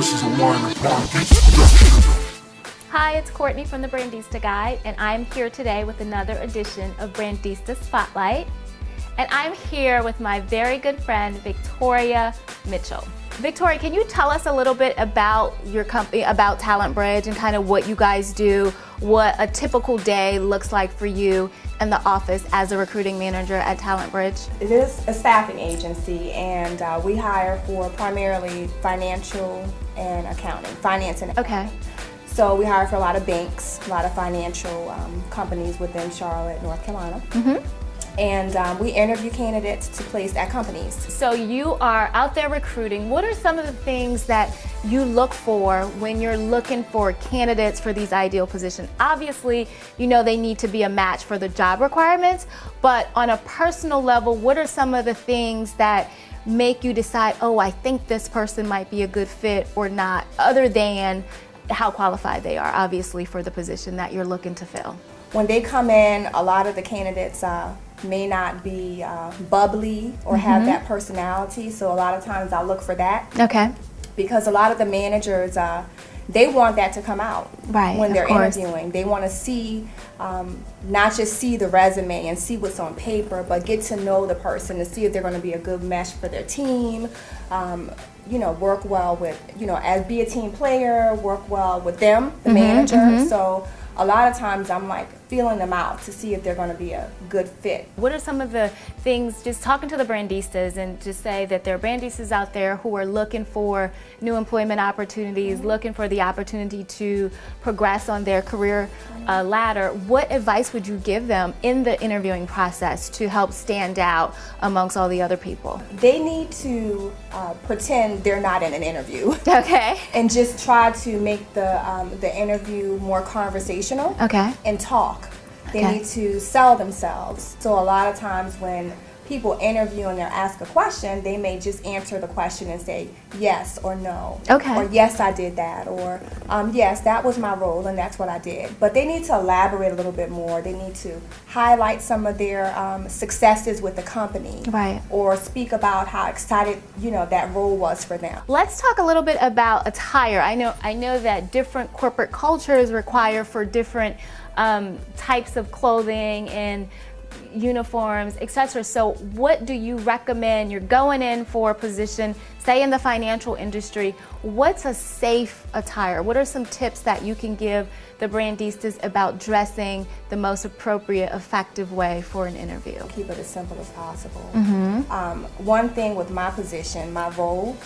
This is a wine and Brandista production. Hi, it's Courtney from the Brandista Guide, and I'm here today with another edition of Brandista Spotlight. And I'm here with my very good friend, Victoria Mitchell. Victoria, can you tell us a little bit about your company, about Talent Bridge, and kind of what you guys do, what a typical day looks like for you in the office as a recruiting manager at Talent Bridge? It is a staffing agency, and we hire for primarily financial and accounting, finance and accounting. Okay. So we hire for a lot of banks, a lot of financial companies within Charlotte, North Carolina. And we interview candidates to place at companies. So you are out there recruiting. What are some of the things that you look for when you're looking for candidates for these ideal positions? Obviously, you know they need to be a match for the job requirements, but on a personal level, what are some of the things that make you decide, oh, I think this person might be a good fit or not, other than how qualified they are, obviously, for the position that you're looking to fill? When they come in, a lot of the candidates may not be bubbly or have that personality, so a lot of times I look for that. Okay. Because a lot of the managers, they want that to come out when they're interviewing. They want to see, not just see the resume and see what's on paper, but get to know the person to see if they're going to be a good mesh for their team. You know, work well with, you know, as be a team player, work well with them, the manager. So a lot of times I'm like feeling them out to see if they're going to be a good fit. What are some of the things, just talking to the Brandistas, and just say that there are Brandistas out there who are looking for new employment opportunities, looking for the opportunity to progress on their career ladder. What advice would you give them in the interviewing process to help stand out amongst all the other people? They need to pretend they're not in an interview. Okay. And just try to make the interview more conversational. Okay. And talk. They need to sell themselves. So a lot of times when people interview and they're asked a question, they may just answer the question and say yes or no. Okay. Or yes, I did that. Or yes, that was my role and that's what I did. But they need to elaborate a little bit more. They need to highlight some of their successes with the company. Right. Or speak about how excited, you know, that role was for them. Let's talk a little bit about attire. I know that different corporate cultures require for different types of clothing and uniforms, etc. So what do you recommend? You're going in for a position, say in the financial industry. What's a safe attire? What are some tips that you can give the Brandistas about dressing the most appropriate, effective way for an interview? Keep it as simple as possible. One thing with my position, my role,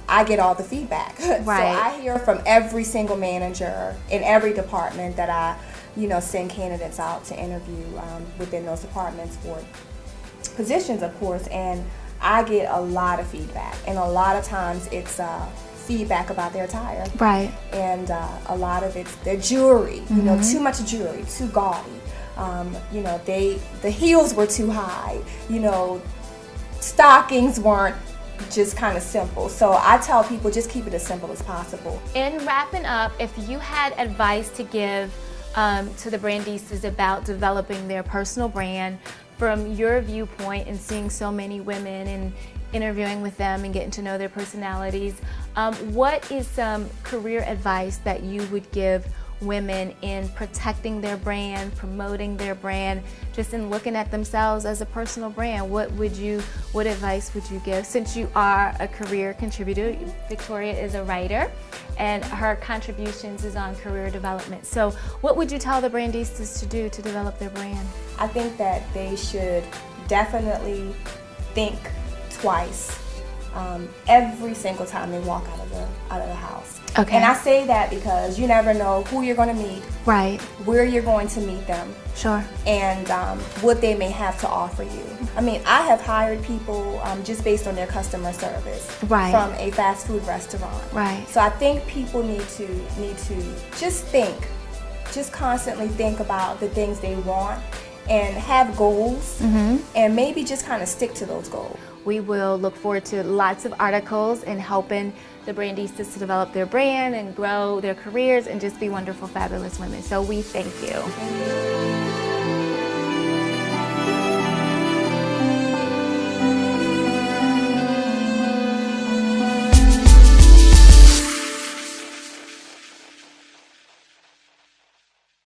I get all the feedback. Right. So I hear from every single manager in every department that I send candidates out to interview within those departments for positions, of course, and I get a lot of feedback, and a lot of times it's feedback about their attire. Right. And a lot of it's their jewelry, you know, too much jewelry, too gaudy. You know, the heels were too high, you know, stockings weren't just kind of simple. So I tell people just keep it as simple as possible. In wrapping up, if you had advice to give to the Brandistas about developing their personal brand from your viewpoint and seeing so many women and interviewing with them and getting to know their personalities, what is some career advice that you would give women in protecting their brand, promoting their brand, just in looking at themselves as a personal brand? What advice would you give? Since you are a career contributor, Victoria is a writer, and her contributions is on career development. So what would you tell the Brandistas to do to develop their brand? I think that they should definitely think twice every single time they walk out of the house. Okay. And I say that because you never know who you're going to meet, Right. where you're going to meet them, Sure. and what they may have to offer you. I mean, I have hired people just based on their customer service Right. from a fast food restaurant. Right. So I think people need to just constantly think about the things they want and have goals, and maybe just kind of stick to those goals. We will look forward to lots of articles and helping the Brandistas to develop their brand and grow their careers and just be wonderful, fabulous women. So we thank you.